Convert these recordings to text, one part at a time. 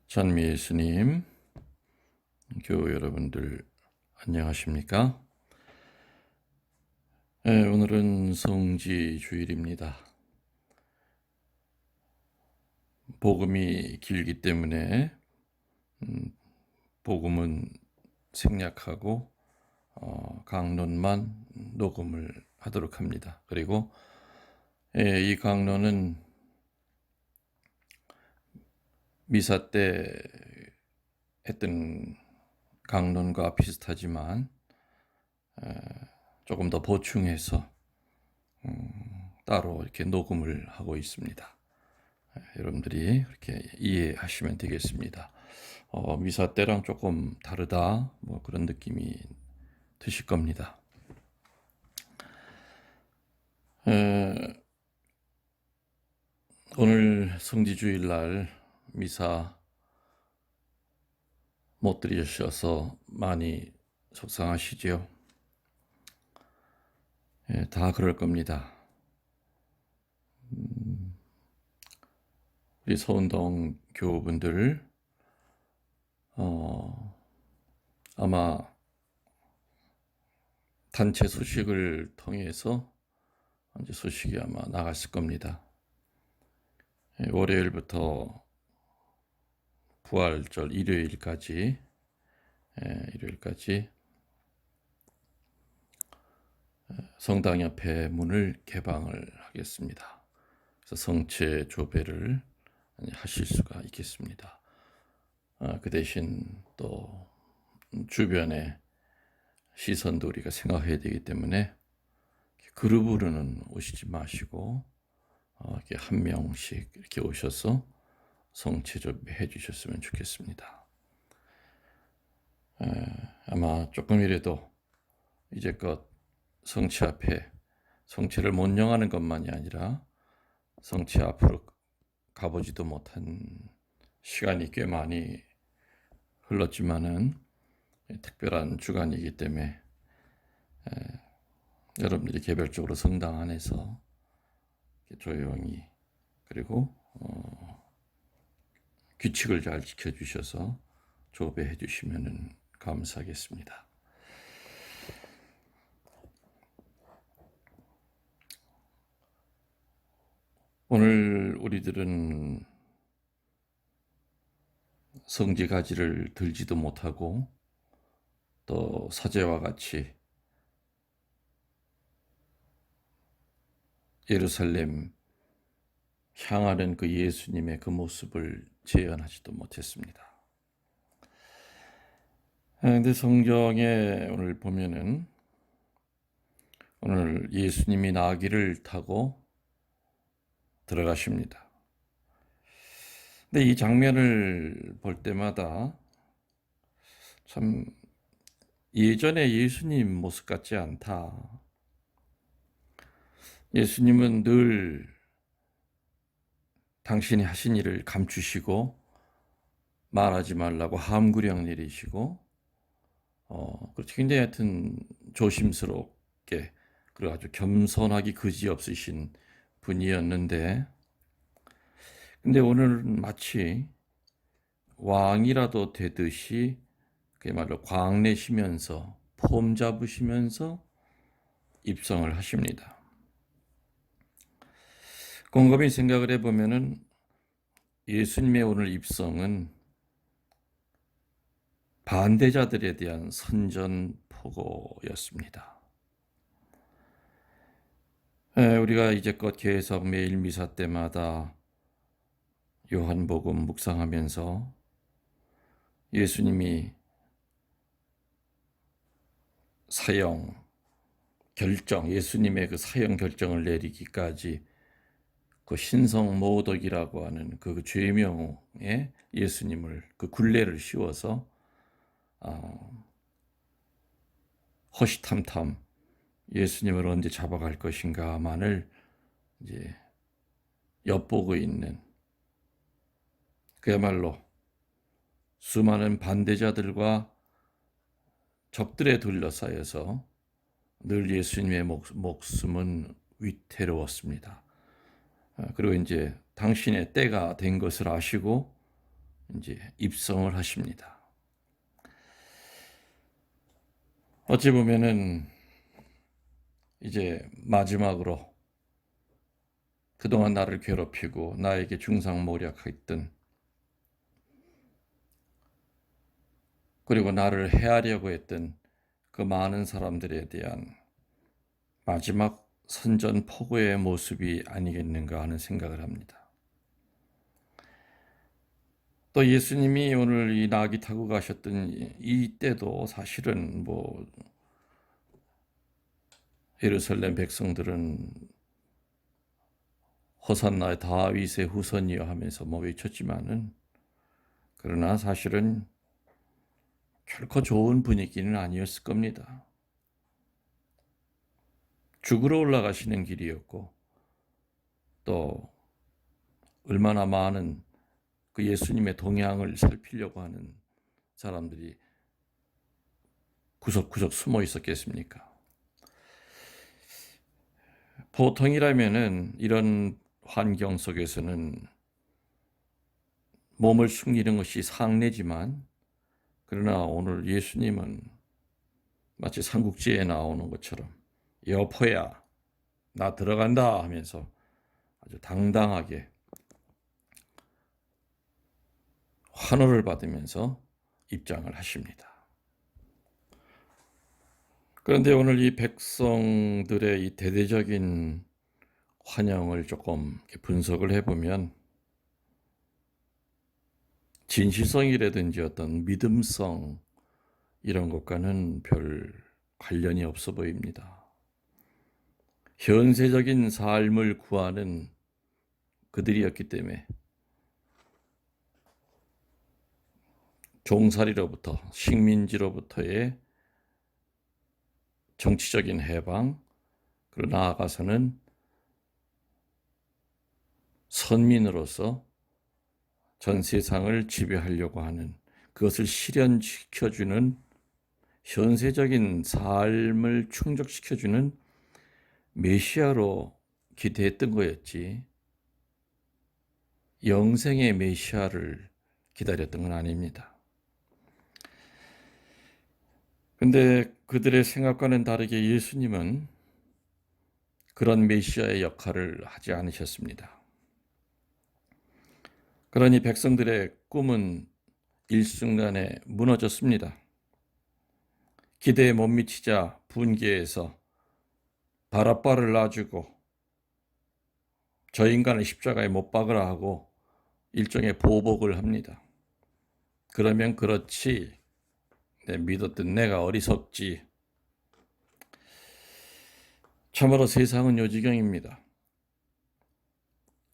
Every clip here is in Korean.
찬미 예수님, 교우 여러분들 안녕하십니까? 네, 오늘은 성지 주일입니다. 복음이 길기 때문에 복음은 생략하고 강론만 녹음을 하도록 합니다. 그리고 이 강론은 미사 때 했던 강론과 비슷하지만 조금 더 보충해서 따로 이렇게 녹음을 하고 있습니다. 여러분들이 그렇게 이해하시면 되겠습니다. 미사 때랑 조금 다르다 뭐 그런 느낌이 드실 겁니다. 오늘 성지주일날 미사 못 드리셔서 많이 속상하시죠? 다 그럴 겁니다. 우리 서운동 교우분들 아마 단체 소식을 통해서 이제 소식이 아마 나갔을 겁니다. 월요일부터 부활절 일요일까지 성당 옆에 문을 개방을 하겠습니다. 그래서 성체 조배를 하실 수가 있겠습니다. 그 대신 또 주변의 시선도 우리가 생각해야 되기 때문에 그룹으로는 오시지 마시고 이렇게 한 명씩 이렇게 오셔서 성체 조배해 주셨으면 좋겠습니다. 아마 조금이라도 이제껏 성체 앞에 성체를 못령하는 것만이 아니라 성체 앞으로 가보지도 못한 시간이 꽤 많이 흘렀지만은 특별한 주간이기 때문에 여러분들이 개별적으로 성당 안에서 조용히 그리고 규칙을 잘 지켜주셔서 조배해 주시면 감사하겠습니다. 오늘 우리들은 성지가지를 들지도 못하고 또 사제와 같이 예루살렘 향하는 그 예수님의 그 모습을 재현하지도 못했습니다. 그런데 성경에 오늘 보면은 오늘 예수님이 나귀를 타고 들어가십니다. 근데 이 장면을 볼 때마다 참 예전에 예수님 모습 같지 않다. 예수님은 늘 당신이 하신 일을 감추시고 말하지 말라고 함구령 내리시고 그렇죠. 굉장히 하여튼 조심스럽게 그리고 아주 겸손하기 그지없으신 분이었는데 근데 오늘은 마치 왕이라도 되듯이 그야말로 광내시면서 폼 잡으시면서 입성을 하십니다. 곰곰이 생각을 해보면은 예수님의 오늘 입성은 반대자들에 대한 선전포고였습니다. 우리가 이제껏 계속 매일 미사 때마다 요한복음 묵상하면서 예수님이 사형 결정, 예수님의 그 사형 결정을 내리기까지 그 신성모독이라고 하는 그 죄명에 예수님을 그 굴레를 씌워서 허시탐탐 예수님을 언제 잡아갈 것인가만을 이제 엿보고 있는 그야말로 수많은 반대자들과 적들에 둘러싸여서 늘 예수님의 목숨은 위태로웠습니다. 그리고 이제 당신의 때가 된 것을 아시고 이제 입성을 하십니다. 어찌 보면은 이제 마지막으로 그동안 나를 괴롭히고 나에게 중상모략했던, 그리고 나를 해하려고 했던 그 많은 사람들에 대한 마지막 선전포고의 모습이 아니겠는가 하는 생각을 합니다. 또 예수님이 오늘 이 나귀 타고 가셨던 이 때도 사실은 예루살렘 백성들은 호산나 다윗의 후손이여 하면서 외쳤지만은, 그러나 사실은 결코 좋은 분위기는 아니었을 겁니다. 죽으러 올라가시는 길이었고, 또 얼마나 많은 그 예수님의 동향을 살피려고 하는 사람들이 구석구석 숨어 있었겠습니까? 보통이라면은 이런 환경 속에서는 몸을 숨기는 것이 상례지만, 그러나 오늘 예수님은 마치 삼국지에 나오는 것처럼 여포야 나 들어간다 하면서 아주 당당하게 환호를 받으면서 입장을 하십니다. 그런데 오늘 이 백성들의 이 대대적인 환영을 조금 분석을 해보면 진실성이라든지 어떤 믿음성 이런 것과는 별 관련이 없어 보입니다. 현세적인 삶을 구하는 그들이었기 때문에 종살이로부터 식민지로부터의 정치적인 해방, 그리고 나아가서는 선민으로서 전 세상을 지배하려고 하는, 그것을 실현시켜주는 현세적인 삶을 충족시켜주는 메시아로 기대했던 거였지, 영생의 메시아를 기다렸던 건 아닙니다. 근데 그들의 생각과는 다르게 예수님은 그런 메시아의 역할을 하지 않으셨습니다. 그러니 백성들의 꿈은 일순간에 무너졌습니다. 기대에 못 미치자 분개해서 바라바를 놔주고 저 인간을 십자가에 못 박으라 하고 일종의 보복을 합니다. 그러면 그렇지, 믿었던 내가 어리석지. 참으로 세상은 요지경입니다.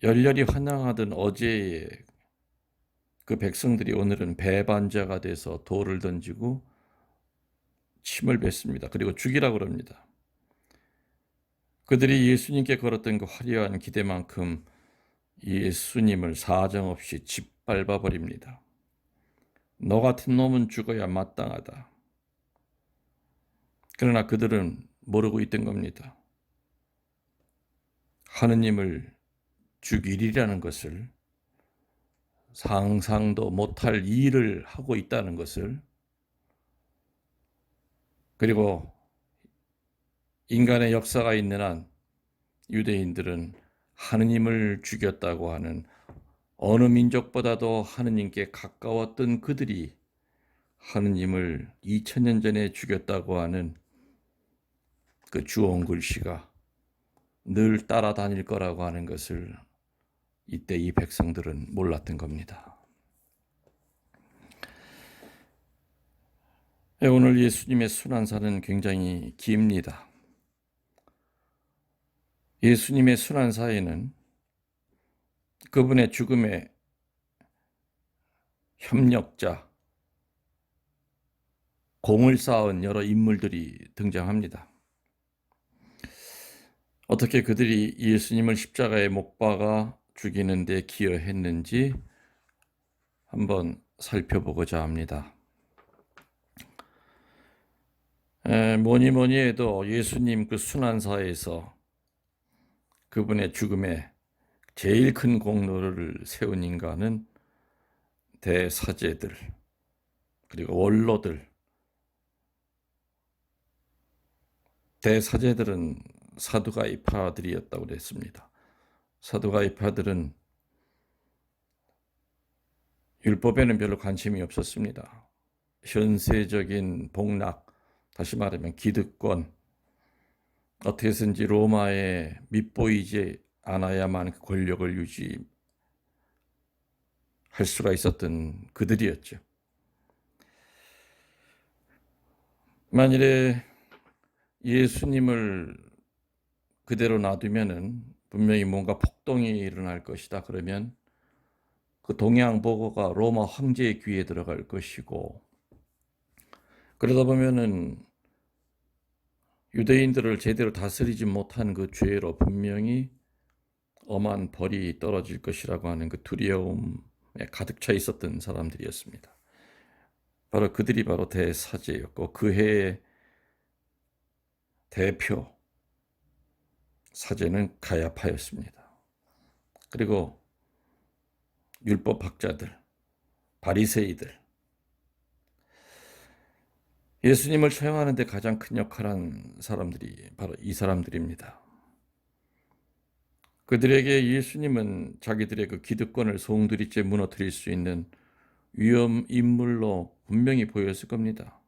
열렬히 환영하던 어제의 그 백성들이 오늘은 배반자가 돼서 돌을 던지고 침을 뱉습니다. 그리고 죽이라고 그럽니다. 그들이 예수님께 걸었던 그 화려한 기대만큼 예수님을 사정없이 짓밟아 버립니다. 너 같은 놈은 죽어야 마땅하다. 그러나 그들은 모르고 있던 겁니다. 하느님을 죽이리라는 것을, 상상도 못할 일을 하고 있다는 것을, 그리고 인간의 역사가 있는 한 유대인들은 하느님을 죽였다고 하는, 어느 민족보다도 하느님께 가까웠던 그들이 하느님을 2000년 전에 죽였다고 하는 그 주온 글씨가 늘 따라다닐 거라고 하는 것을 이때 이 백성들은 몰랐던 겁니다. 오늘 예수님의 순환사는 굉장히 깁니다. 예수님의 순환사에는 그분의 죽음의 협력자, 공을 쌓은 여러 인물들이 등장합니다. 어떻게 그들이 예수님을 십자가에 못 박아 죽이는 데 기여했는지 한번 살펴보고자 합니다. 뭐니 해도 예수님 그 순환사에서 그분의 죽음에 제일 큰 공로를 세운 인간은 대사제들 그리고 원로들, 대사제들은 사두가이파들이었다고 그랬습니다. 사두가이파들은 율법에는 별로 관심이 없었습니다. 현세적인 복락, 다시 말하면 기득권, 어떻게 해서든지 로마에 밑보이지 않아야만 권력을 유지할 수가 있었던 그들이었죠. 만일에 예수님을 그대로 놔두면은 분명히 뭔가 폭동이 일어날 것이다. 그러면 그 동양 보고가 로마 황제의 귀에 들어갈 것이고, 그러다 보면은 유대인들을 제대로 다스리지 못한 그 죄로 분명히 엄한 벌이 떨어질 것이라고 하는 그 두려움에 가득 차 있었던 사람들이었습니다. 바로 그들이 바로 대사제였고, 그 해의 대표 사제는 가야파였습니다. 그리고 율법학자들, 바리새이들, 예수님을 처형하는 데 가장 큰 역할을 한 사람들이 바로 이 사람들입니다. 그들에게 예수님은 자기들의 그 기득권을 송두리째 무너뜨릴 수 있는 위험 인물로 분명히 보였을 겁니다.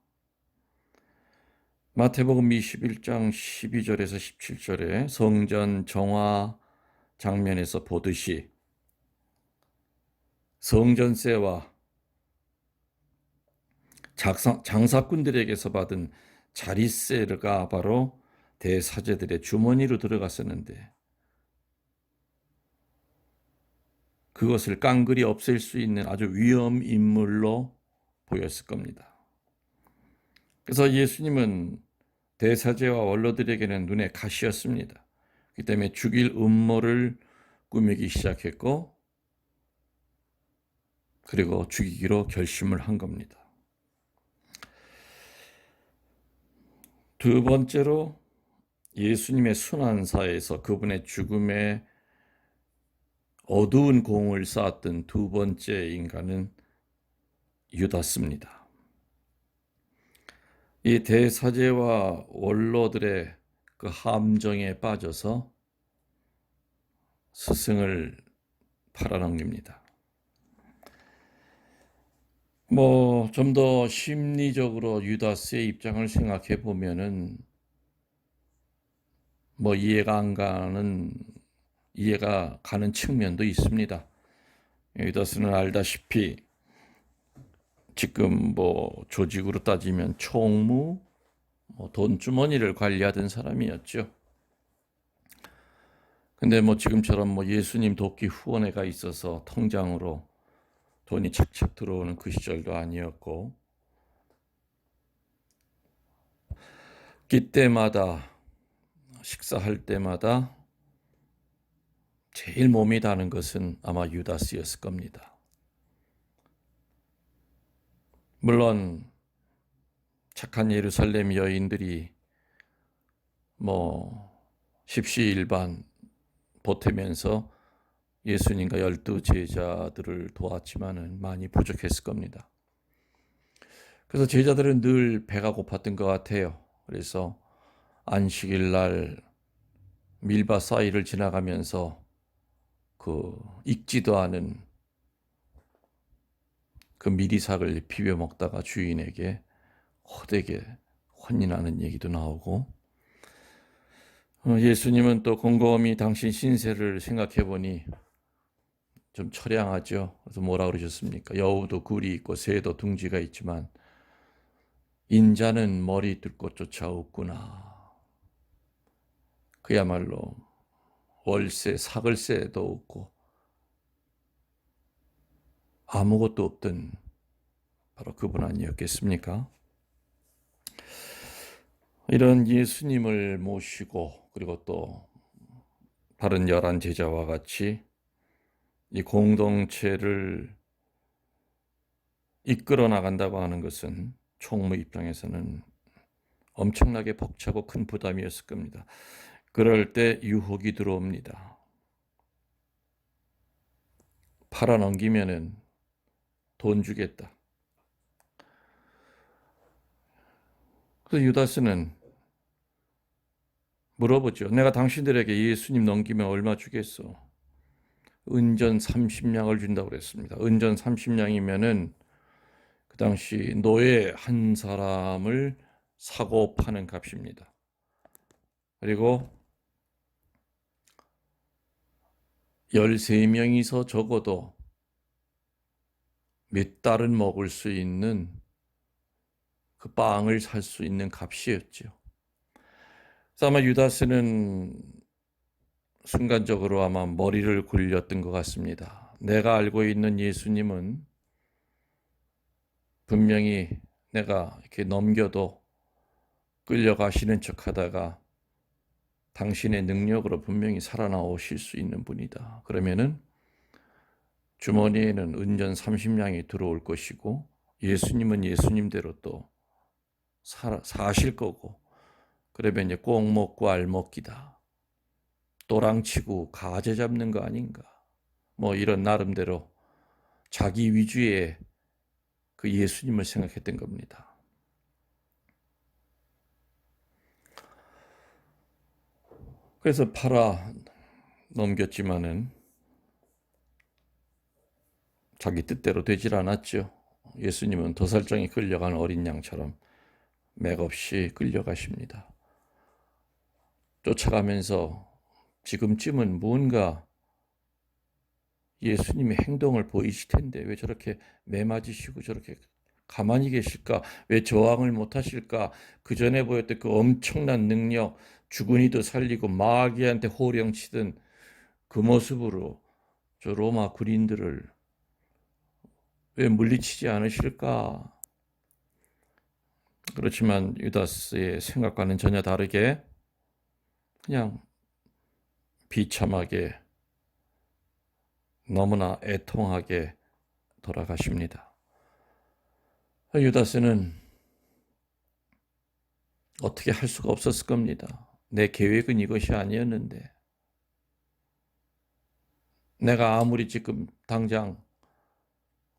마태복음 21장 12절에서 17절에 성전 정화 장면에서 보듯이 성전세와 장사꾼들에게서 받은 자릿세가 바로 대사제들의 주머니로 들어갔었는데, 그것을 깡그리 없앨 수 있는 아주 위험 인물로 보였을 겁니다. 그래서 예수님은 대사제와 원로들에게는 눈에 가시였습니다. 그렇기 때문에 죽일 음모를 꾸미기 시작했고, 그리고 죽이기로 결심을 한 겁니다. 두 번째로 예수님의 순환사에서 그분의 죽음에 어두운 공을 쌓았던 두 번째 인간은 유다스입니다. 이 대사제와 원로들의 그 함정에 빠져서 스승을 팔아넘깁니다. 좀 더 심리적으로 유다스의 입장을 생각해 보면은 이해가 가는 측면도 있습니다. 유다스는 알다시피 지금 조직으로 따지면 총무, 돈주머니를 관리하던 사람이었죠. 근데 지금처럼 예수님 돕기 후원회가 있어서 통장으로 돈이 착착 들어오는 그 시절도 아니었고, 끼 때마다, 식사할 때마다 제일 몸이 다는 것은 아마 유다스였을 겁니다. 물론 착한 예루살렘 여인들이 십시일반 보태면서 예수님과 12 제자들을 도왔지만은 많이 부족했을 겁니다. 그래서 제자들은 늘 배가 고팠던 것 같아요. 그래서 안식일 날 밀밭 사이를 지나가면서 그 익지도 않은 그 미리삭을 비벼 먹다가 주인에게 호되게 혼인하는 얘기도 나오고, 예수님은 또 곰곰이 당신 신세를 생각해 보니 좀 처량하죠. 그래서 뭐라 그러셨습니까? 여우도 굴이 있고 새도 둥지가 있지만 인자는 머리 들 곳조차 없구나. 그야말로 월세, 사글세도 없고 아무것도 없던 바로 그분 아니었겠습니까? 이런 예수님을 모시고, 그리고 또 다른 11 제자와 같이 이 공동체를 이끌어 나간다고 하는 것은 총무 입장에서는 엄청나게 벅차고 큰 부담이었을 겁니다. 그럴 때 유혹이 들어옵니다. 팔아넘기면은 돈 주겠다. 그래서 유다스는 물어보죠. 내가 당신들에게 예수님 넘기면 얼마 주겠어? 은전 30냥을 준다고 그랬습니다. 은전 30냥이면은 그 당시 노예 한 사람을 사고 파는 값입니다. 그리고 13명이서 적어도 몇 달은 먹을 수 있는 그 빵을 살 수 있는 값이었죠. 그래서 아마 유다스는 순간적으로 아마 머리를 굴렸던 것 같습니다. 내가 알고 있는 예수님은 분명히 내가 이렇게 넘겨도 끌려가시는 척 하다가 당신의 능력으로 분명히 살아나오실 수 있는 분이다. 그러면은 주머니에는 은전 30냥이 들어올 것이고 예수님은 예수님대로 또 사실 거고, 그러면 이제 꼭 먹고 알 먹기다. 또랑치고 가재 잡는 거 아닌가. 뭐 이런 나름대로 자기 위주의 그 예수님을 생각했던 겁니다. 그래서 팔아 넘겼지만은 자기 뜻대로 되질 않았죠. 예수님은 도살장에 끌려간 어린 양처럼 맥없이 끌려가십니다. 쫓아가면서 지금쯤은 뭔가 예수님의 행동을 보이실 텐데 왜 저렇게 매맞으시고 저렇게 가만히 계실까? 왜 저항을 못하실까? 그 전에 보였던 그 엄청난 능력, 죽은 이도 살리고 마귀한테 호령치던 그 모습으로 저 로마 군인들을 왜 물리치지 않으실까? 그렇지만 유다스의 생각과는 전혀 다르게 그냥 비참하게 너무나 애통하게 돌아가십니다. 유다스는 어떻게 할 수가 없었을 겁니다. 내 계획은 이것이 아니었는데 내가 아무리 지금 당장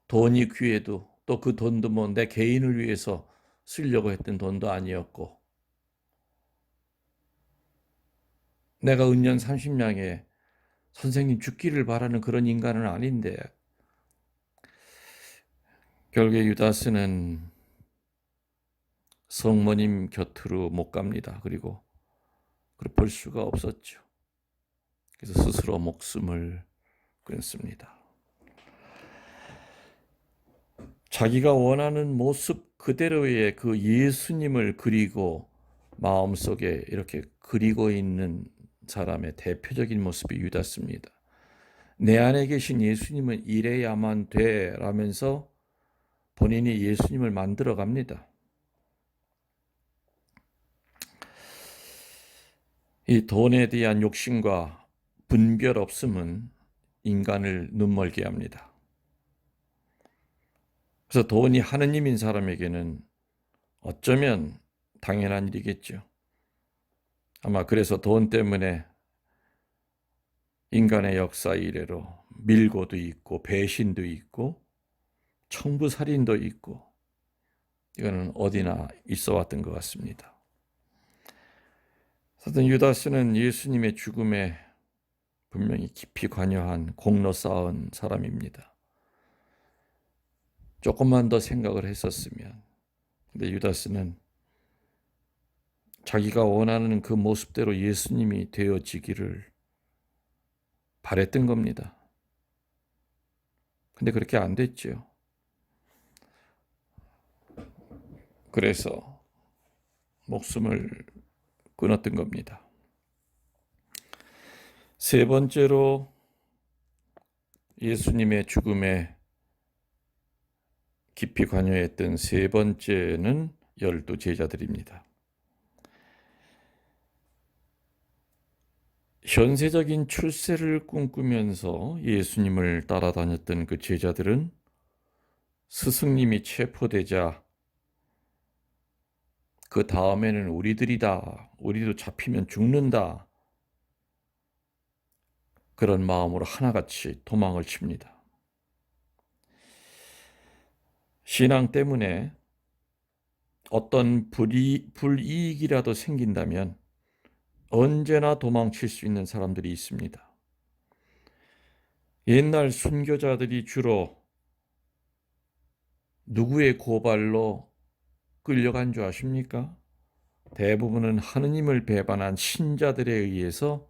돈이 귀해도 또 그 돈도 뭐 내 개인을 위해서 쓰려고 했던 돈도 아니었고 내가 은년 30냥에 선생님 죽기를 바라는 그런 인간은 아닌데 결국에 유다스는 성모님 곁으로 못 갑니다. 그리고 볼 수가 없었죠. 그래서 스스로 목숨을 끊습니다. 자기가 원하는 모습 그대로의 그 예수님을 그리고 마음속에 이렇게 그리고 있는 사람의 대표적인 모습이 유다스입니다. 내 안에 계신 예수님은 이래야만 돼 라면서 본인이 예수님을 만들어 갑니다. 이 돈에 대한 욕심과 분별 없음은 인간을 눈멀게 합니다. 그래서 돈이 하느님인 사람에게는 어쩌면 당연한 일이겠죠. 아마 그래서 돈 때문에 인간의 역사 이래로 밀고도 있고 배신도 있고 청부살인도 있고 이거는 어디나 있어 왔던 것 같습니다. 사도 유다스는 예수님의 죽음에 분명히 깊이 관여한 공로 쌓은 사람입니다. 조금만 더 생각을 했었으면. 근데 유다스는 자기가 원하는 그 모습대로 예수님이 되어지기를 바랬던 겁니다. 근데 그렇게 안 됐죠. 그래서 목숨을 끊었던 겁니다. 세 번째로 예수님의 죽음에 깊이 관여했던 세 번째는 12 제자들입니다. 현세적인 출세를 꿈꾸면서 예수님을 따라다녔던 그 제자들은 스승님이 체포되자 그 다음에는 우리들이다, 우리도 잡히면 죽는다, 그런 마음으로 하나같이 도망을 칩니다. 신앙 때문에 어떤 불이익이라도 생긴다면 언제나 도망칠 수 있는 사람들이 있습니다. 옛날 순교자들이 주로 누구의 고발로 끌려간 줄 아십니까? 대부분은 하느님을 배반한 신자들에 의해서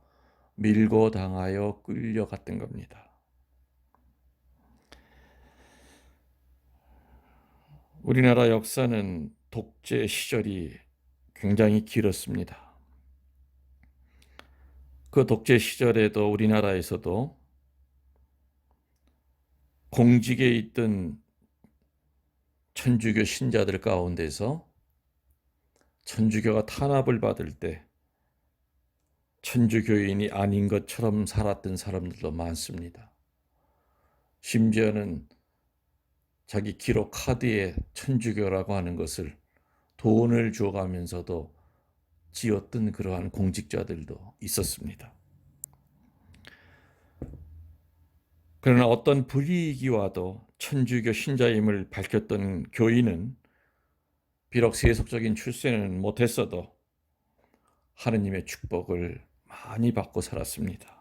밀고 당하여 끌려갔던 겁니다. 우리나라 역사는 독재 시절이 굉장히 길었습니다. 그 독재 시절에도 우리나라에서도 공직에 있던 천주교 신자들 가운데서 천주교가 탄압을 받을 때 천주교인이 아닌 것처럼 살았던 사람들도 많습니다. 심지어는 자기 기록 카드에 천주교라고 하는 것을 돈을 줘가면서도 지었던 그러한 공직자들도 있었습니다. 그러나 어떤 불이익이 와도 천주교 신자임을 밝혔던 교인은 비록 세속적인 출세는 못했어도 하느님의 축복을 많이 받고 살았습니다.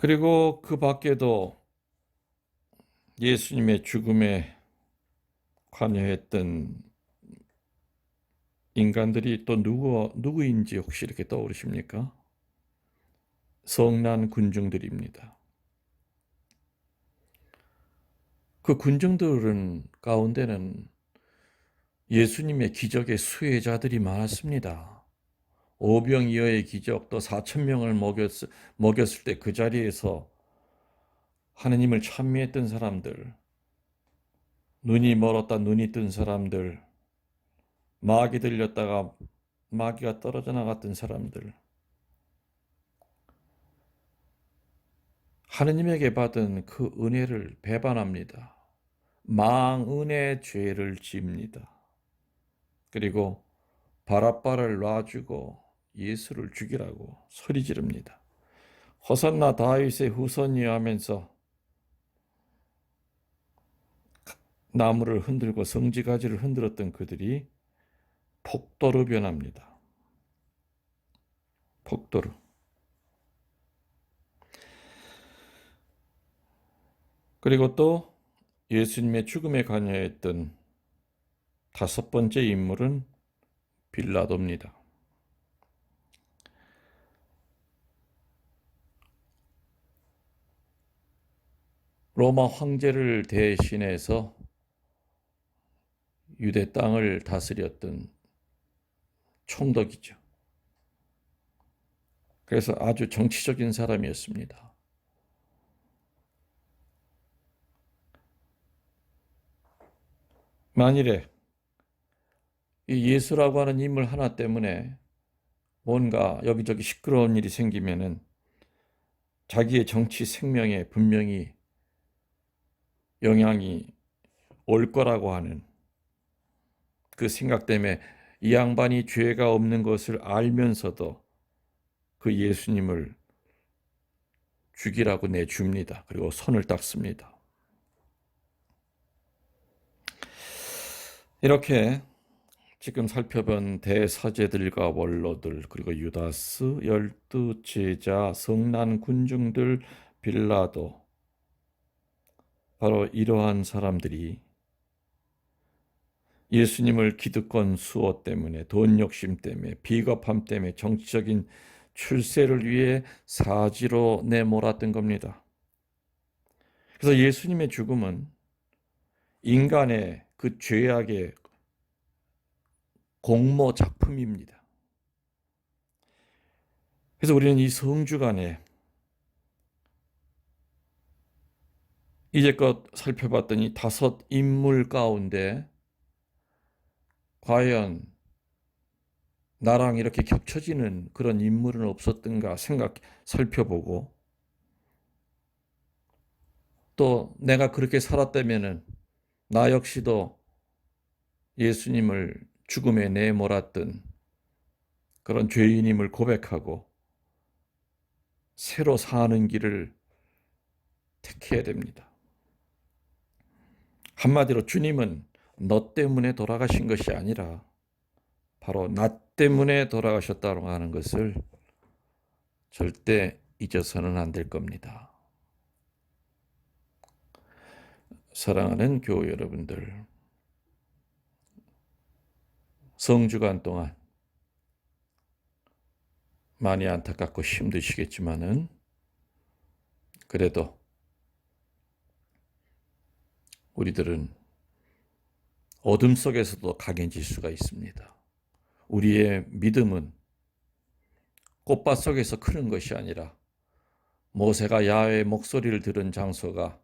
그리고 그 밖에도 예수님의 죽음에 관여했던 인간들이 또 누구인지 혹시 이렇게 떠오르십니까? 성난 군중들입니다. 그 군중들 가운데는 예수님의 기적의 수혜자들이 많았습니다. 오병이어의 기적, 또 4,000명을 먹였을 때 그 자리에서 하느님을 찬미했던 사람들, 눈이 멀었다 눈이 뜬 사람들, 마귀 들렸다가 마귀가 떨어져 나갔던 사람들, 하느님에게 받은 그 은혜를 배반합니다. 망은의 죄를 집니다. 그리고 바라바를 놔주고 예수를 죽이라고 소리 지릅니다. 호산나 다윗의 후손이여 하면서 나무를 흔들고 성지가지를 흔들었던 그들이 폭도로 변합니다. 폭도로. 그리고 또 예수님의 죽음에 관여했던 다섯 번째 인물은 빌라도입니다. 로마 황제를 대신해서 유대 땅을 다스렸던 총독이죠. 그래서 아주 정치적인 사람이었습니다. 만일에 이 예수라고 하는 인물 하나 때문에 뭔가 여기저기 시끄러운 일이 생기면은 자기의 정치 생명에 분명히 영향이 올 거라고 하는 그 생각 때문에 이 양반이 죄가 없는 것을 알면서도 그 예수님을 죽이라고 내줍니다. 그리고 손을 닦습니다. 이렇게 지금 살펴본 대사제들과 원로들, 그리고 유다스, 12제자, 성난 군중들, 빌라도, 바로 이러한 사람들이 예수님을 기득권 수호 때문에, 돈 욕심 때문에, 비겁함 때문에, 정치적인 출세를 위해 사지로 내몰았던 겁니다. 그래서 예수님의 죽음은 인간의 그 죄악의 공모 작품입니다. 그래서 우리는 이 성주간에 이제껏 살펴봤더니 다섯 인물 가운데 과연 나랑 이렇게 겹쳐지는 그런 인물은 없었던가 살펴보고, 또 내가 그렇게 살았다면은 나 역시도 예수님을 죽음에 내몰았던 그런 죄인임을 고백하고 새로 사는 길을 택해야 됩니다. 한마디로 주님은 너 때문에 돌아가신 것이 아니라 바로 나 때문에 돌아가셨다고 하는 것을 절대 잊어서는 안 될 겁니다. 사랑하는 교우 여러분들, 성주간 동안 많이 안타깝고 힘드시겠지만은 그래도 우리들은 어둠 속에서도 강해질 수가 있습니다. 우리의 믿음은 꽃밭 속에서 크는 것이 아니라 모세가 야훼의 목소리를 들은 장소가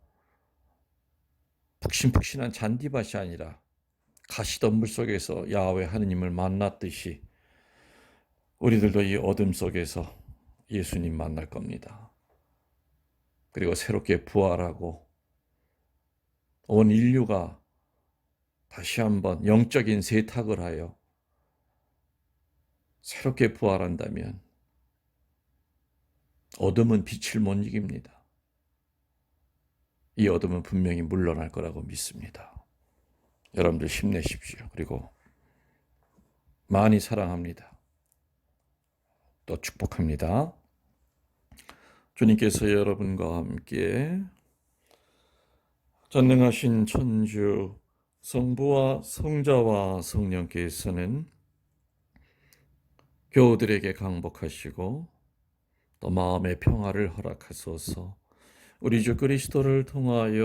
푹신푹신한 잔디밭이 아니라 가시덤불 속에서 야훼 하느님을 만났듯이 우리들도 이 어둠 속에서 예수님 만날 겁니다. 그리고 새롭게 부활하고 온 인류가 다시 한번 영적인 세탁을 하여 새롭게 부활한다면 어둠은 빛을 못 이깁니다. 이 어둠은 분명히 물러날 거라고 믿습니다. 여러분들 힘내십시오. 그리고 많이 사랑합니다. 또 축복합니다. 주님께서 여러분과 함께 전능하신 천주 성부와 성자와 성령께서는 교우들에게 강복하시고 또 마음의 평화를 허락하소서. 우리 주 그리스도를 통하여